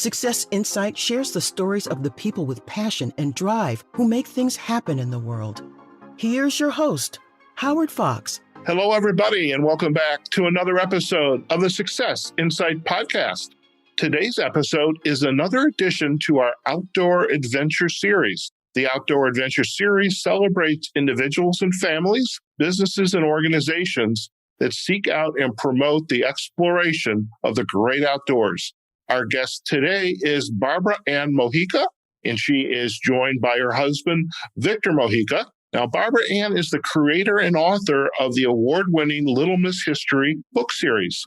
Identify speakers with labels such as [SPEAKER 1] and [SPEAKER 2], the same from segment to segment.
[SPEAKER 1] Success Insight shares the stories of the people with passion and drive who make things happen in the world. Here's your host, Howard Fox.
[SPEAKER 2] Hello, everybody, and welcome back to another episode of the Success Insight podcast. Today's episode is another addition to our Outdoor Adventure series. The Outdoor Adventure series celebrates individuals and families, businesses and organizations that seek out and promote the exploration of the great outdoors. Our guest today is Barbara Ann Mojica, and she is joined by her husband, Victor Mojica. Now, Barbara Ann is the creator and author of the award-winning Little Miss History book series.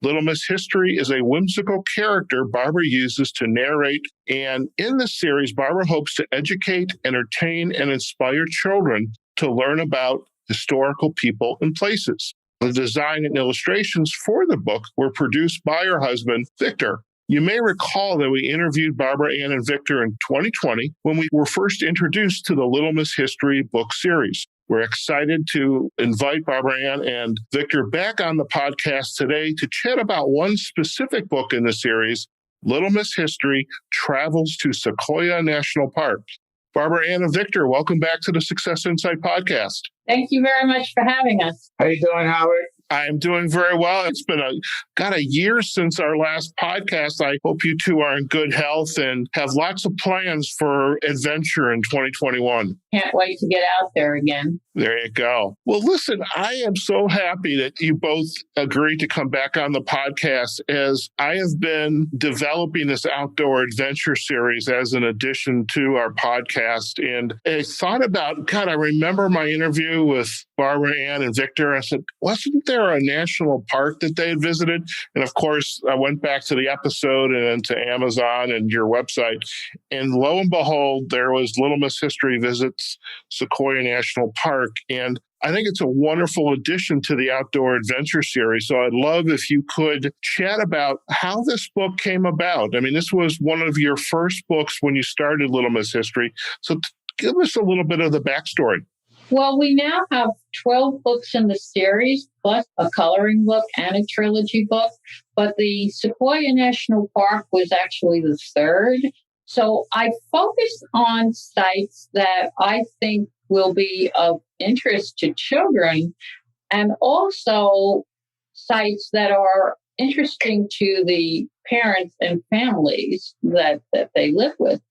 [SPEAKER 2] Little Miss History is a whimsical character Barbara uses to narrate, and in this series, Barbara hopes to educate, entertain, and inspire children to learn about historical people and places. The design and illustrations for the book were produced by her husband, Victor. You may recall that we interviewed Barbara Ann and Victor in 2020 when we were first introduced to the Little Miss History book series. We're excited to invite Barbara Ann and Victor back on the podcast today to chat about one specific book in the series, Little Miss History Travels to SEQUOIA National Park. Barbara Ann and Victor, welcome back to the Success Insight podcast.
[SPEAKER 3] Thank you very much for having us.
[SPEAKER 4] How you doing, Howard?
[SPEAKER 2] I'm doing very well. It's been a year since our last podcast. I hope you two are in good health and have lots of plans for adventure in 2021.
[SPEAKER 3] Can't wait to get out there again.
[SPEAKER 2] There you go. Well, listen, I am so happy that you both agreed to come back on the podcast, as I have been developing this outdoor adventure series as an addition to our podcast. And I thought about, I remember my interview with Barbara Ann and Victor. I said, wasn't there a national park that they had visited? And of course, I went back to the episode and to Amazon and your website. And lo and behold, there was Little Miss History Visits SEQUOIA National Park. And I think it's a wonderful addition to the Outdoor Adventure series. So I'd love if you could chat about how this book came about. I mean, this was one of your first books when you started Little Miss History. So give us a little bit of the backstory.
[SPEAKER 3] Well, we now have 12 books in the series, plus a coloring book and a trilogy book. But the SEQUOIA National Park was actually the third. So I focused on sites that I think will be of interest to children, and also sites that are interesting to the parents and families that they live with.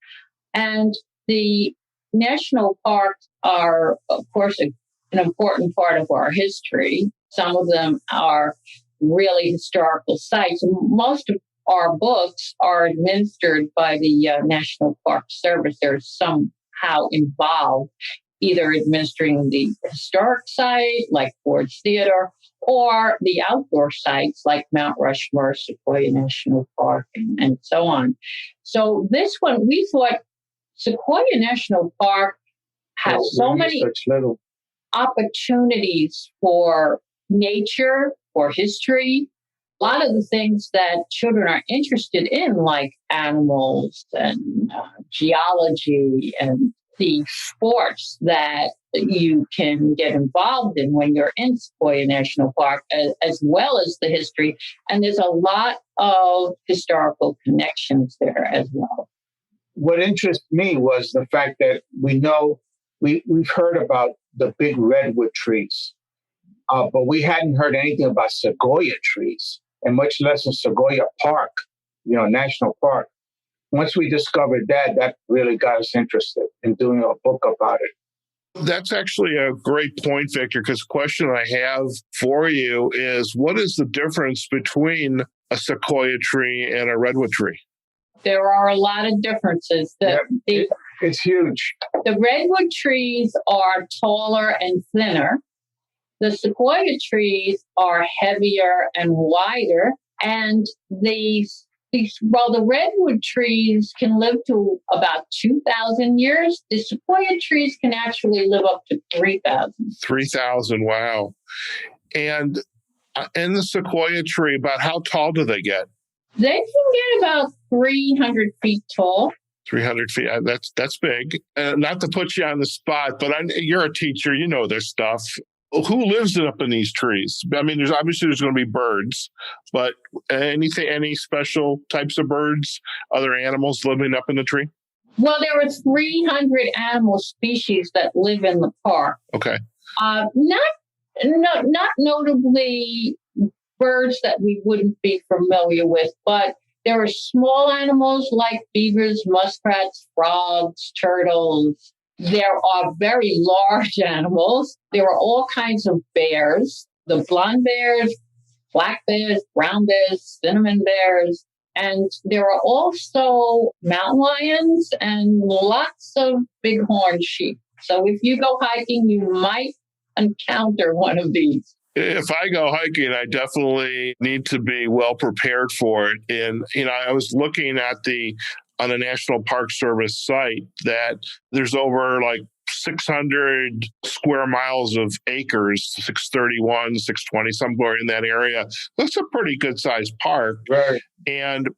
[SPEAKER 3] And the national parks are, of course, an important part of our history. Some of them are really historical sites. Most of our books are administered by the National Park Service. They're somehow involved, either administering the historic site, like Ford's Theater, or the outdoor sites like Mount Rushmore, SEQUOIA National Park, and so on. So this one, we thought SEQUOIA National Park has so many opportunities for nature, for history, a lot of the things that children are interested in, like animals and geology and the sports that you can get involved in when you're in SEQUOIA National Park, as well as the history. And there's a lot of historical connections there as well.
[SPEAKER 4] What interested me was the fact that we've heard about the big redwood trees, but we hadn't heard anything about sequoia trees, and much less a SEQUOIA Park, national park. Once we discovered that really got us interested in doing a book about it.
[SPEAKER 2] That's actually a great point, Victor, because the question I have for you is, what is the difference between a sequoia tree and a redwood tree?
[SPEAKER 3] There are a lot of differences.
[SPEAKER 4] It's huge.
[SPEAKER 3] The redwood trees are taller and thinner. The sequoia trees are heavier and wider. And the redwood trees can live to about 2,000 years. The sequoia trees can actually live up to 3,000.
[SPEAKER 2] 3,000, wow. And in the sequoia tree, about how tall do they get?
[SPEAKER 3] They can get about 300 feet tall.
[SPEAKER 2] 300 feet. That's big. Not to put you on the spot, but you're a teacher. You know this stuff. Who lives up in these trees? I mean, there's going to be birds, but any special types of birds, other animals living up in the tree?
[SPEAKER 3] Well, there are 300 animal species that live in the park.
[SPEAKER 2] Okay.
[SPEAKER 3] Not notably birds that we wouldn't be familiar with, but there are small animals like beavers, muskrats, frogs, turtles. There are very large animals. There are all kinds of bears, the blonde bears, black bears, brown bears, cinnamon bears. And there are also mountain lions and lots of bighorn sheep. So if you go hiking, you might encounter one of these.
[SPEAKER 2] If I go hiking, I definitely need to be well prepared for it. And, I was looking at on the National Park Service site that there's over like 600 square miles of acres, 631, 620, somewhere in that area. That's a pretty good sized park.
[SPEAKER 4] Right.
[SPEAKER 2] And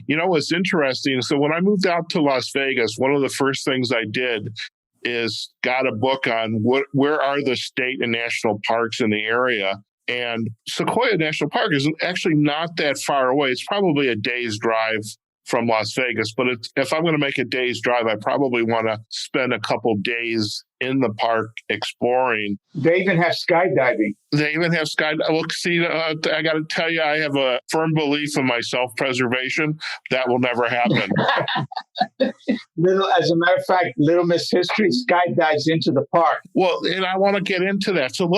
[SPEAKER 2] what's interesting? So when I moved out to Las Vegas, one of the first things I did is got a book on where are the state and national parks in the area. And SEQUOIA National Park is actually not that far away. It's probably a day's drive from Las Vegas. But if I'm going to make a day's drive, I probably want to spend a couple days in the park exploring.
[SPEAKER 4] They even have skydiving.
[SPEAKER 2] Well, see, I got to tell you, I have a firm belief in my self-preservation. That will never happen.
[SPEAKER 4] As a matter of fact, Little Miss History skydives into the park.
[SPEAKER 2] Well, and I want to get into that. So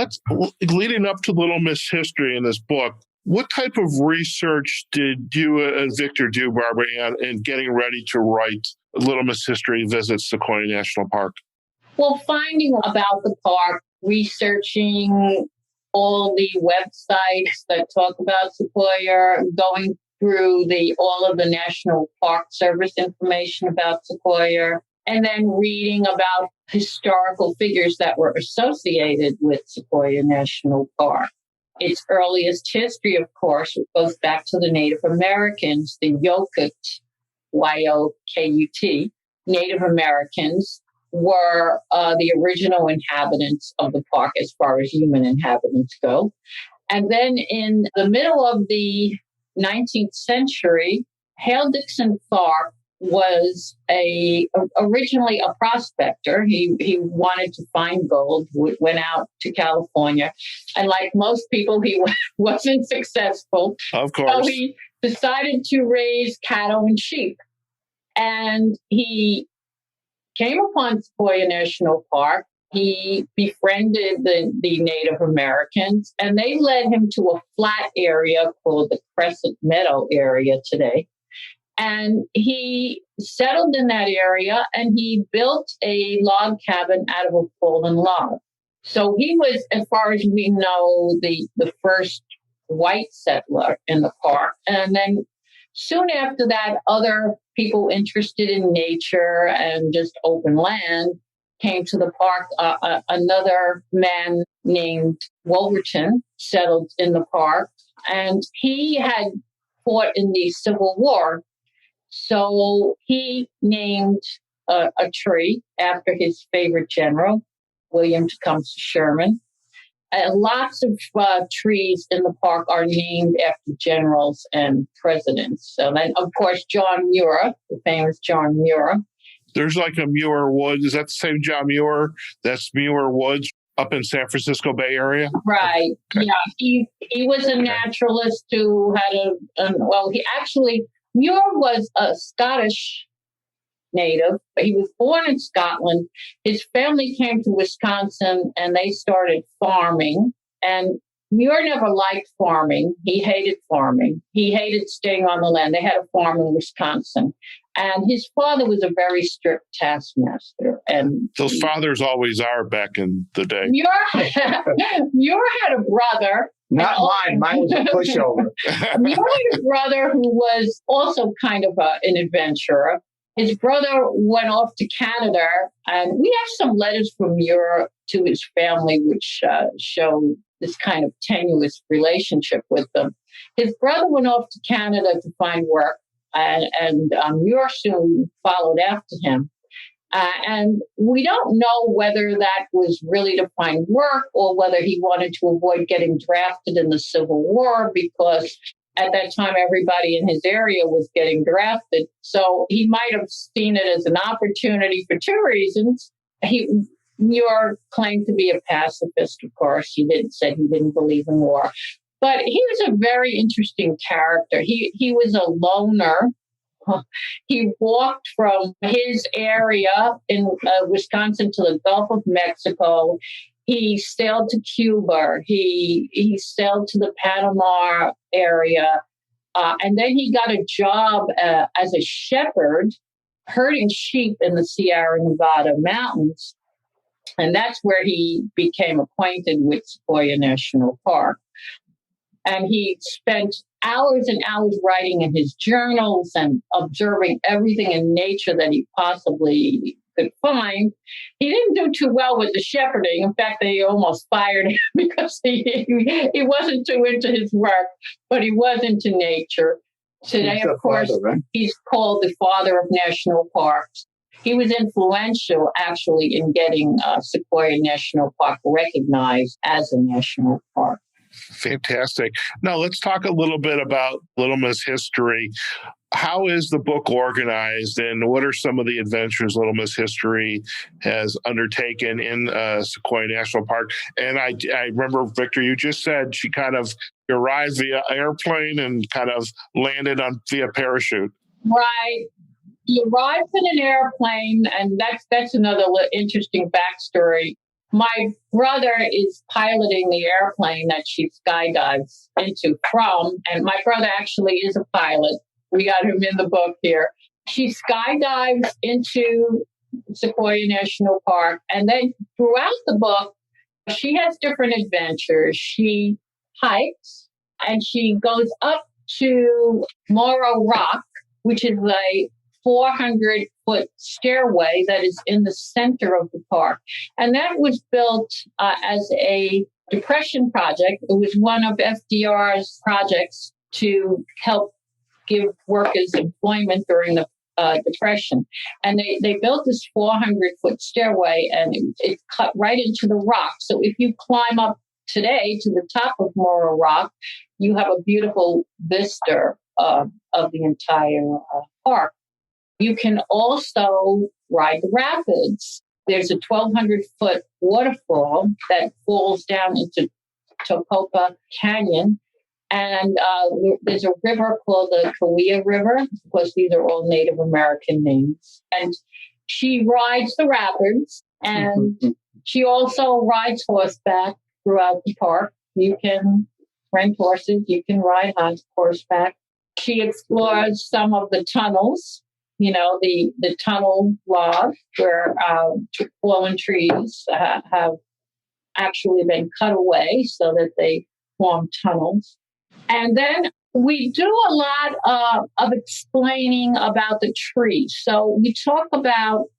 [SPEAKER 2] leading up to Little Miss History in this book, what type of research did you and Victor do, Barbara Ann, in getting ready to write Little Miss History Visits SEQUOIA National Park?
[SPEAKER 3] Well, finding about the park, researching all the websites that talk about SEQUOIA, going through all of the National Park Service information about SEQUOIA, and then reading about historical figures that were associated with SEQUOIA National Park. Its earliest history, of course, goes back to the Native Americans, the Yokut, Y-O-K-U-T. Native Americans were the original inhabitants of the park as far as human inhabitants go. And then in the middle of the 19th century, Hale Dixon Tharp was originally a prospector. He wanted to find gold, went out to California. And like most people, he wasn't successful.
[SPEAKER 2] Of course.
[SPEAKER 3] So he decided to raise cattle and sheep. And he came upon SEQUOIA National Park. He befriended the Native Americans, and they led him to a flat area called the Crescent Meadow area today. And he settled in that area, and he built a log cabin out of a fallen log. So he was, as far as we know, the first white settler in the park. And then soon after that, other people interested in nature and just open land came to the park. Another man named Wolverton settled in the park, and he had fought in the Civil War. So he named a tree after his favorite general, William Tecumseh Sherman. Lots of trees in the park are named after generals and presidents. So then, of course, John Muir, the famous John Muir.
[SPEAKER 2] There's like a Muir Woods. Is that the same John Muir? That's Muir Woods up in San Francisco Bay Area?
[SPEAKER 3] Right. Okay. Yeah. He was a naturalist who had Muir was a Scottish native, but he was born in Scotland. His family came to Wisconsin and they started farming. And Muir never liked farming. He hated farming. He hated staying on the land. They had a farm in Wisconsin. And his father was a very strict taskmaster. And
[SPEAKER 2] those fathers always are back in the day.
[SPEAKER 3] Muir had a brother.
[SPEAKER 4] Not mine. Mine was a pushover.
[SPEAKER 3] Muir had a brother who was also kind of an adventurer. His brother went off to Canada, and we have some letters from Muir to his family, which show this kind of tenuous relationship with them. His brother went off to Canada to find work, and Muir soon followed after him. And we don't know whether that was really to find work or whether he wanted to avoid getting drafted in the Civil War, because at that time, everybody in his area was getting drafted. So he might have seen it as an opportunity for two reasons. Muir claimed to be a pacifist, of course. He didn't believe in war. But he was a very interesting character. He was a loner. He walked from his area in Wisconsin to the Gulf of Mexico. He sailed to Cuba. He sailed to the Panama area. And then he got a job as a shepherd herding sheep in the Sierra Nevada mountains. And that's where he became acquainted with SEQUOIA National Park. And he spent hours and hours writing in his journals and observing everything in nature that he possibly could find. He didn't do too well with the shepherding. In fact, they almost fired him because he wasn't too into his work, but he was into nature. Today, of course, he's called the father of national parks. He was influential, actually, in getting SEQUOIA National Park recognized as a national park.
[SPEAKER 2] Fantastic. Now, let's talk a little bit about Little Miss history. How is the book organized, and what are some of the adventures Little Miss History has undertaken in SEQUOIA National Park? And I remember, Victor, you just said she kind of arrived via airplane and kind of landed via parachute.
[SPEAKER 3] Right. He arrived in an airplane, and that's another interesting backstory. My brother is piloting the airplane that she skydives into from, and my brother actually is a pilot. We got him in the book here. She skydives into SEQUOIA National Park, and then throughout the book, she has different adventures. She hikes, and she goes up to Morro Rock, which is a 400-foot stairway that is in the center of the park. And that was built as a depression project. It was one of FDR's projects to help give workers employment during the Depression. And they built this 400-foot stairway, and it cut right into the rock. So if you climb up today to the top of Morro Rock, you have a beautiful vista of the entire park. You can also ride the rapids. There's a 1,200-foot waterfall that falls down into Tocopa Canyon. And there's a river called the Kauai River. Of course, these are all Native American names. And she rides the rapids, and she also rides horseback throughout the park. You can rent horses. You can ride on horseback. She explores some of the tunnels. You know, the tunnel log where fallen trees have actually been cut away so that they form tunnels. And then we do a lot of explaining about the trees. So we talk about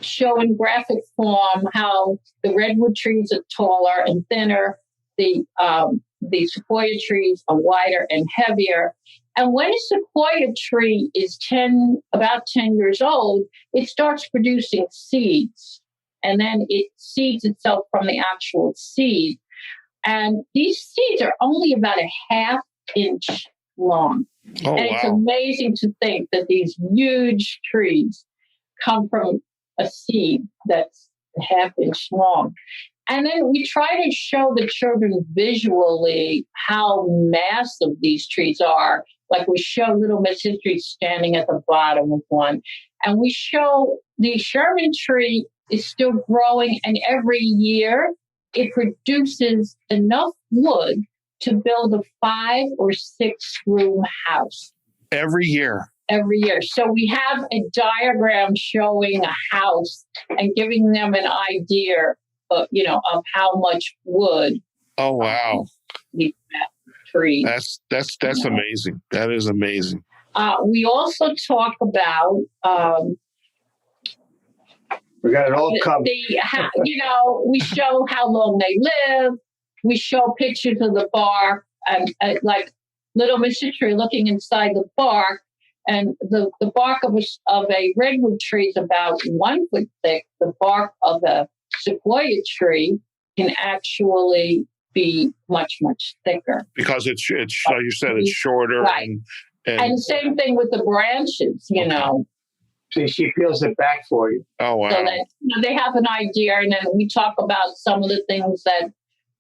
[SPEAKER 3] show in graphic form how the redwood trees are taller and thinner, the sequoia trees are wider and heavier. And when a sequoia tree is about 10 years old, it starts producing seeds. And then it seeds itself from the actual seed. And these seeds are only about a half-inch long.
[SPEAKER 2] Oh,
[SPEAKER 3] and it's amazing to think that these huge trees come from a seed that's a half-inch long. And then we try to show the children visually how massive these trees are. Like we show Little Miss History standing at the bottom of one. And we show the Sherman tree is still growing, and every year it produces enough wood to build a 5 or 6 room house.
[SPEAKER 2] Every year.
[SPEAKER 3] Every year. So we have a diagram showing a house and giving them an idea of how much wood.
[SPEAKER 2] Oh, wow.
[SPEAKER 3] These trees.
[SPEAKER 2] That's amazing. That is amazing.
[SPEAKER 3] We also talk about
[SPEAKER 4] we got it all covered.
[SPEAKER 3] We show how long they live. We show pictures of the bark, and like Little Miss History looking inside the bark. And the bark of a redwood tree is about 1 foot thick. The bark of a sequoia tree can actually be much, much thicker.
[SPEAKER 2] Because it's like you said, it's shorter.
[SPEAKER 3] Right. And same thing with the branches, you know.
[SPEAKER 4] So she peels it back for you.
[SPEAKER 2] Oh, wow.
[SPEAKER 3] So that they have an idea. And then we talk about some of the things that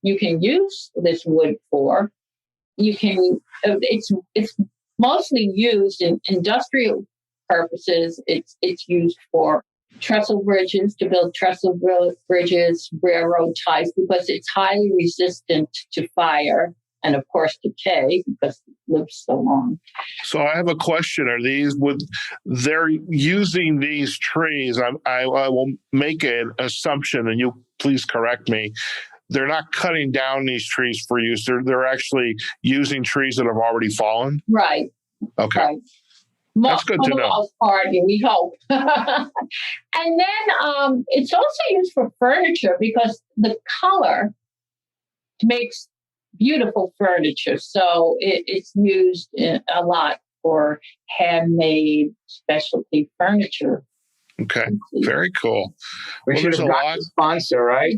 [SPEAKER 3] you can use this wood for. You can, it's mostly used in industrial purposes. It's used for trestle bridges, to build trestle bridges, railroad ties, because it's highly resistant to fire and, of course, decay because it lives so long.
[SPEAKER 2] So I have a question. Are these, they're using these trees, I will make an assumption, and you please correct me. They're not cutting down these trees for use. They're actually using trees that have already fallen?
[SPEAKER 3] Right.
[SPEAKER 2] Okay. Right. That's good to know. For the most
[SPEAKER 3] part, we hope. And then it's also used for furniture because the color makes beautiful furniture. So it's used a lot for handmade specialty furniture.
[SPEAKER 2] Okay, very cool.
[SPEAKER 4] We should have got a sponsor, right?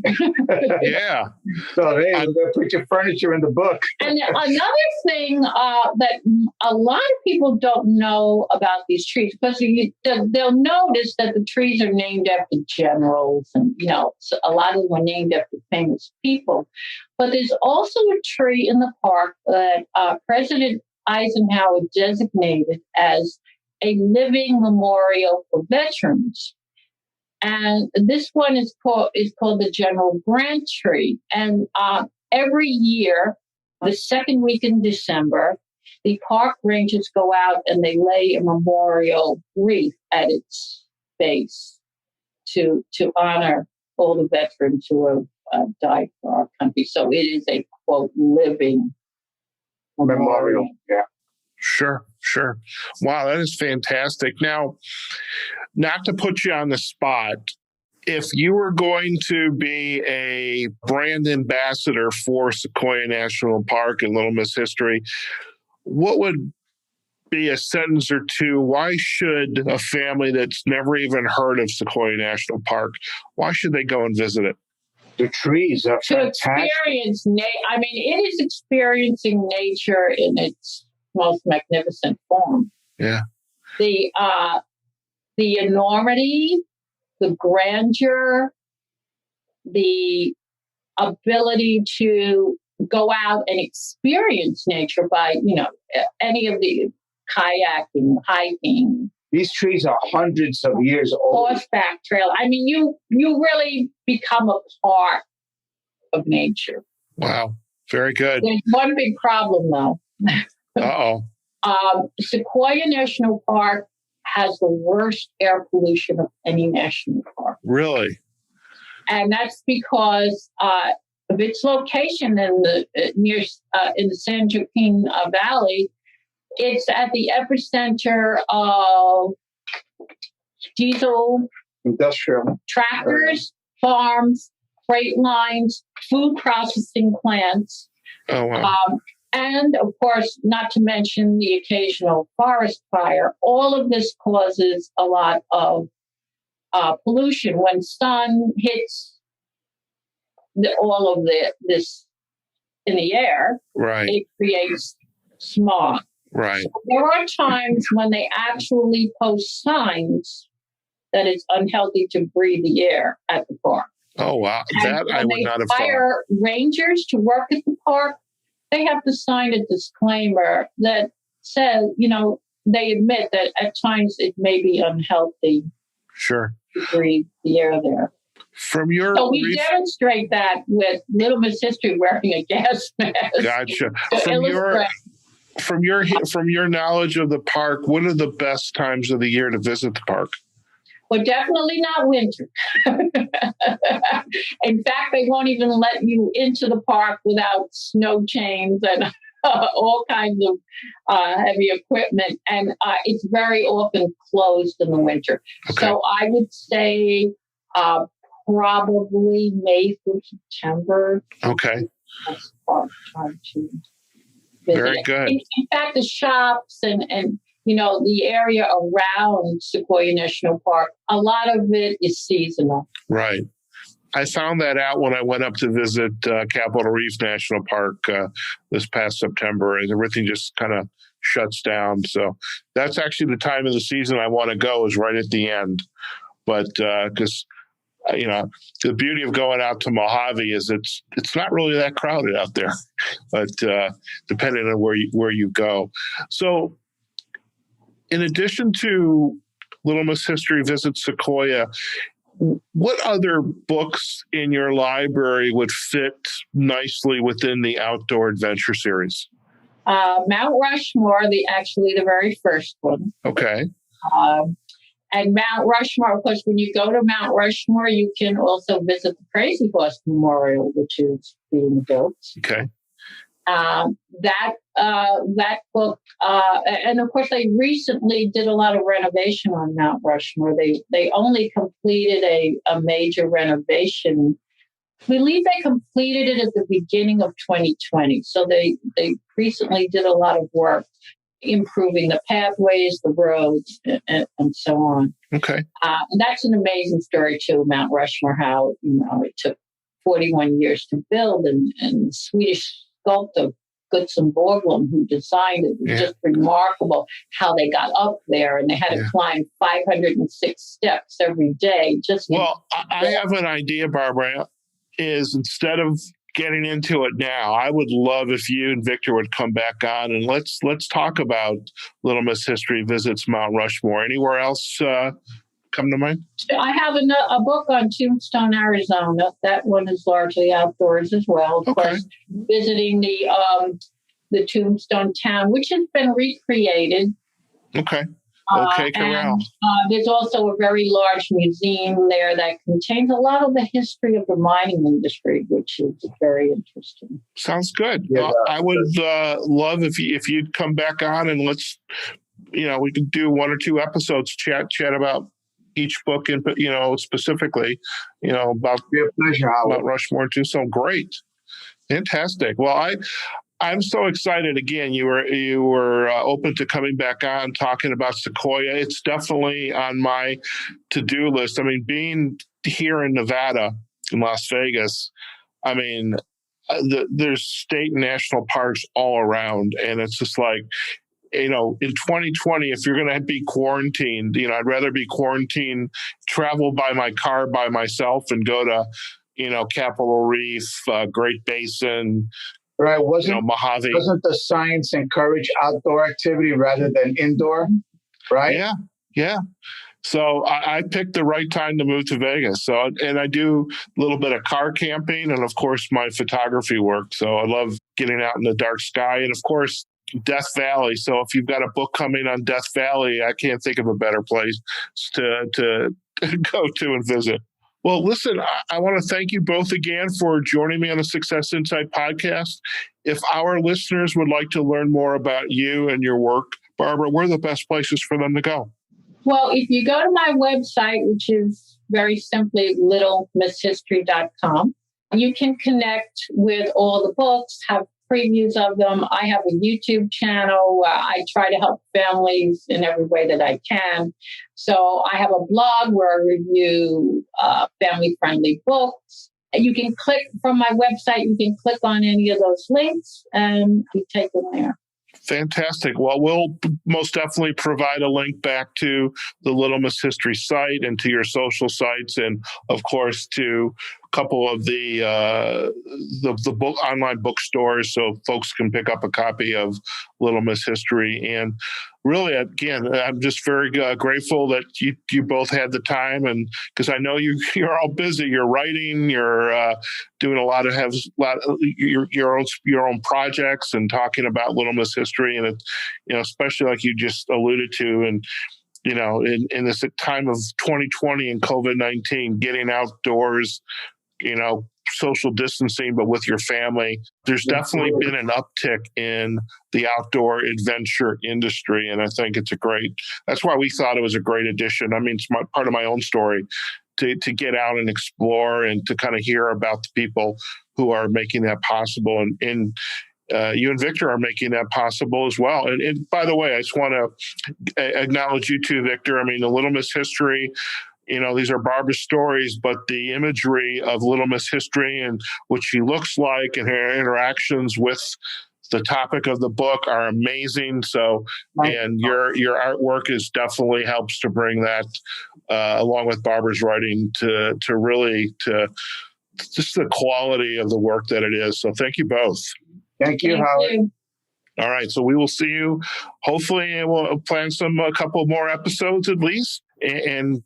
[SPEAKER 2] Yeah.
[SPEAKER 4] So hey, we're going to put your furniture in the book.
[SPEAKER 3] And another thing that a lot of people don't know about these trees, because they'll notice that the trees are named after generals, and so a lot of them are named after famous people. But there's also a tree in the park that President Eisenhower designated as a living memorial for veterans. And this one is called the General Grant tree. And every year, the second week in December, the park rangers go out and they lay a memorial wreath at its base to honor all the veterans who have died for our country. So it is a, quote, living memorial.
[SPEAKER 4] Yeah.
[SPEAKER 2] Sure. Wow, that is fantastic. Now, not to put you on the spot, if you were going to be a brand ambassador for Sequoia National Park and Little Miss History, what would be a sentence or two? Why should a family that's never even heard of Sequoia National Park, why should they go and visit it?
[SPEAKER 4] The trees are fantastic.
[SPEAKER 3] To experience it is experiencing nature in its most magnificent form.
[SPEAKER 2] Yeah.
[SPEAKER 3] The enormity, the grandeur, the ability to go out and experience nature by, any of the kayaking, hiking.
[SPEAKER 4] These trees are hundreds of years old.
[SPEAKER 3] Horseback trail. You really become a part of nature.
[SPEAKER 2] Wow. Very good.
[SPEAKER 3] There's one big problem, though.
[SPEAKER 2] Uh-oh.
[SPEAKER 3] Sequoia National Park has the worst air pollution of any national park.
[SPEAKER 2] Really?
[SPEAKER 3] And that's because of its location in the San Joaquin Valley. It's at the epicenter of diesel
[SPEAKER 4] industrial
[SPEAKER 3] tractors, farms, freight lines, food processing plants.
[SPEAKER 2] Oh, wow.
[SPEAKER 3] And, of course, not to mention the occasional forest fire. All of this causes a lot of pollution. When sun hits all of this in the air,
[SPEAKER 2] right,
[SPEAKER 3] it creates smog.
[SPEAKER 2] Right.
[SPEAKER 3] So there are times when they actually post signs that it's unhealthy to breathe the air at the park.
[SPEAKER 2] Oh, wow. That I would not have thought.
[SPEAKER 3] When they hire rangers to work at the park, they have to sign a disclaimer that says, they admit that at times it may be unhealthy.
[SPEAKER 2] Sure.
[SPEAKER 3] To breathe the air there. So we demonstrate that with Little Miss History wearing a gas mask.
[SPEAKER 2] Gotcha. From your knowledge of the park, what are the best times of the year to visit the park?
[SPEAKER 3] Well, definitely not winter. In fact, they won't even let you into the park without snow chains and all kinds of heavy equipment. And it's very often closed in the winter. Okay. So I would say probably May through September.
[SPEAKER 2] Okay.
[SPEAKER 3] That's time to visit.
[SPEAKER 2] Very good.
[SPEAKER 3] In fact, the shops and the area around Sequoia National Park, a lot of it is seasonal.
[SPEAKER 2] Right. I found that out when I went up to visit Capitol Reef National Park this past September, and everything just kind of shuts down. So that's actually the time of the season I want to go, is right at the end. But because the beauty of going out to Mojave is it's not really that crowded out there, but depending on where you go. So in addition to Little Miss History Visit Sequoia, what other books in your library would fit nicely within the Outdoor Adventure series?
[SPEAKER 3] Mount Rushmore, the very first one.
[SPEAKER 2] Okay.
[SPEAKER 3] And Mount Rushmore, of course, when you go to Mount Rushmore, you can also visit the Crazy Horse Memorial, which is being built.
[SPEAKER 2] Okay.
[SPEAKER 3] That book, and of course, they recently did a lot of renovation on Mount Rushmore. They only completed a major renovation. I believe they completed it at the beginning of 2020. So they recently did a lot of work improving the pathways, the roads, and so on.
[SPEAKER 2] Okay.
[SPEAKER 3] And that's an amazing story too, Mount Rushmore, how it took 41 years to build, and the Swedish sculptor Gustav Borglum, who designed it, was just remarkable how they got up there, and they had to climb 506 steps every day.
[SPEAKER 2] I have an idea, Barbara, is instead of getting into it now, I would love if you and Victor would come back on and let's talk about Little Miss History Visits Mount Rushmore. Anywhere else come to mind?
[SPEAKER 3] I have a book on Tombstone, Arizona. That one is largely outdoors as well. Of course, visiting the Tombstone town, which has been recreated.
[SPEAKER 2] Okay.
[SPEAKER 3] And there's also a very large museum there that contains a lot of the history of the mining industry, which is very interesting.
[SPEAKER 2] Sounds good. I would love if you'd come back on and let's, we could do 1 or 2 episodes, chat about each book and, specifically, about Mount Rushmore too. So great. Fantastic. Well, I'm so excited. Again, you were open to coming back on talking about Sequoia. It's definitely on my to-do list. I mean, being here in Nevada, in Las Vegas, I mean, there's state and national parks all around, and it's just like, in 2020, if you're going to be quarantined, I'd rather be quarantined, travel by my car by myself, and go to, Capitol Reef, Great Basin.
[SPEAKER 4] Right.
[SPEAKER 2] Mojave.
[SPEAKER 4] Doesn't the science encourage outdoor activity rather than indoor? Right.
[SPEAKER 2] Yeah. So I picked the right time to move to Vegas. So, and I do a little bit of car camping and, of course, my photography work. So I love getting out in the dark sky, and, of course, Death Valley. So if you've got a book coming on Death Valley, I can't think of a better place to go to and visit. Well, listen, I want to thank you both again for joining me on the Success Insight podcast. If our listeners would like to learn more about you and your work, Barbara, where are the best places for them to go?
[SPEAKER 3] Well, if you go to my website, which is very simply littlemisshistory.com, you can connect with all the books, have previews of them. I have a YouTube channel where I try to help families in every way that I can. So I have a blog where I review family-friendly books. And you can click from my website, you can click on any of those links and you take them there.
[SPEAKER 2] Fantastic. Well, we'll most definitely provide a link back to the Little Miss History site and to your social sites, and of course to a couple of the book online bookstores, so folks can pick up a copy of Little Miss History. And really, again, I'm just very grateful that you both had the time, and because I know you're all busy. You're writing, you're doing a lot of your own projects and talking about Little Miss History, and it's, especially like you just alluded to, and in this time of 2020 and COVID-19, getting outdoors, social distancing, but with your family, there's definitely been an uptick in the outdoor adventure industry. And I think that's why we thought it was a great addition. I mean, it's part of my own story to get out and explore and to kind of hear about the people who are making that possible. And you and Victor are making that possible as well. And by the way, I just want to acknowledge you too, Victor. I mean, the Little Miss history, these are Barbara's stories, but the imagery of Little Miss history and what she looks like and her interactions with the topic of the book are amazing. So, and your artwork is definitely helps to bring that, along with Barbara's writing, to just the quality of the work that it is. So thank you both.
[SPEAKER 4] Thank you, Howard.
[SPEAKER 2] All right. So we will see you. Hopefully we'll plan a couple more episodes at least. And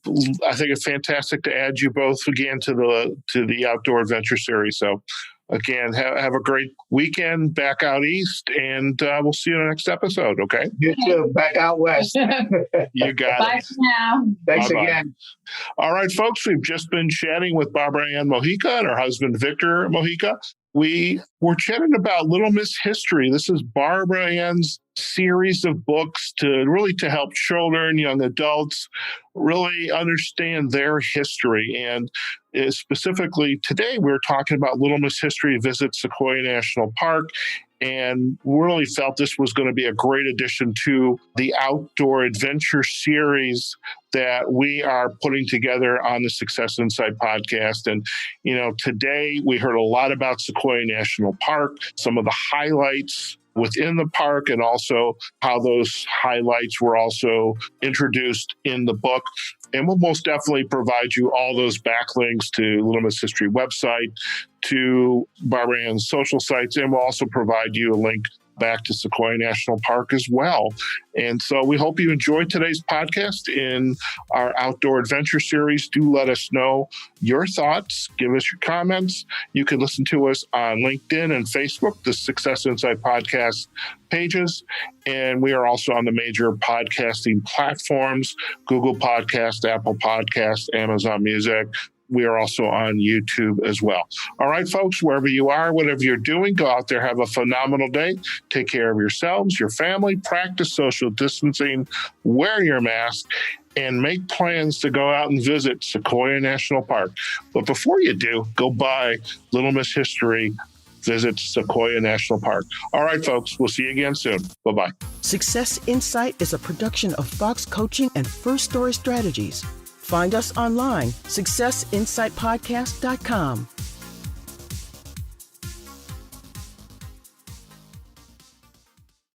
[SPEAKER 2] I think it's fantastic to add you both again to the Outdoor Adventure Series. So again, have a great weekend back out east, and we'll see you in the next episode. Okay.
[SPEAKER 4] You too. Back out west.
[SPEAKER 2] You got
[SPEAKER 3] Bye
[SPEAKER 2] it.
[SPEAKER 3] for now.
[SPEAKER 4] Thanks
[SPEAKER 2] Bye-bye.
[SPEAKER 4] again.
[SPEAKER 2] All right, folks, we've just been chatting with Barbara Ann Mojica and her husband, Victor Mojica. We were chatting about Little Miss history. This is Barbara Ann's series of books to help children, young adults really understand their history. And specifically today, we're talking about Little Miss History Visits SEQUOIA National Park. And really felt this was going to be a great addition to the Outdoor Adventure series that we are putting together on the Success Insight podcast. And, today we heard a lot about SEQUOIA National Park, some of the highlights within the park, and also how those highlights were also introduced in the book. And we'll most definitely provide you all those backlinks to Little Miss History website, to Barbara Ann's social sites, and we'll also provide you a link back to SEQUOIA National Park as well. And so we hope you enjoyed today's podcast in our Outdoor Adventure series. Do let us know your thoughts. Give us your comments. You can listen to us on LinkedIn and Facebook, the Success Insight Podcast pages. And we are also on the major podcasting platforms, Google Podcast, Apple Podcast, Amazon Music. We are also on YouTube as well. All right, folks, wherever you are, whatever you're doing, go out there, have a phenomenal day. Take care of yourselves, your family, practice social distancing, wear your mask, and make plans to go out and visit SEQUOIA National Park. But before you do, go buy Little Miss History, visit SEQUOIA National Park. All right, folks, we'll see you again soon. Bye-bye.
[SPEAKER 1] Success Insight is a production of Fox Coaching and First Story Strategies. Find us online, successinsightpodcast.com.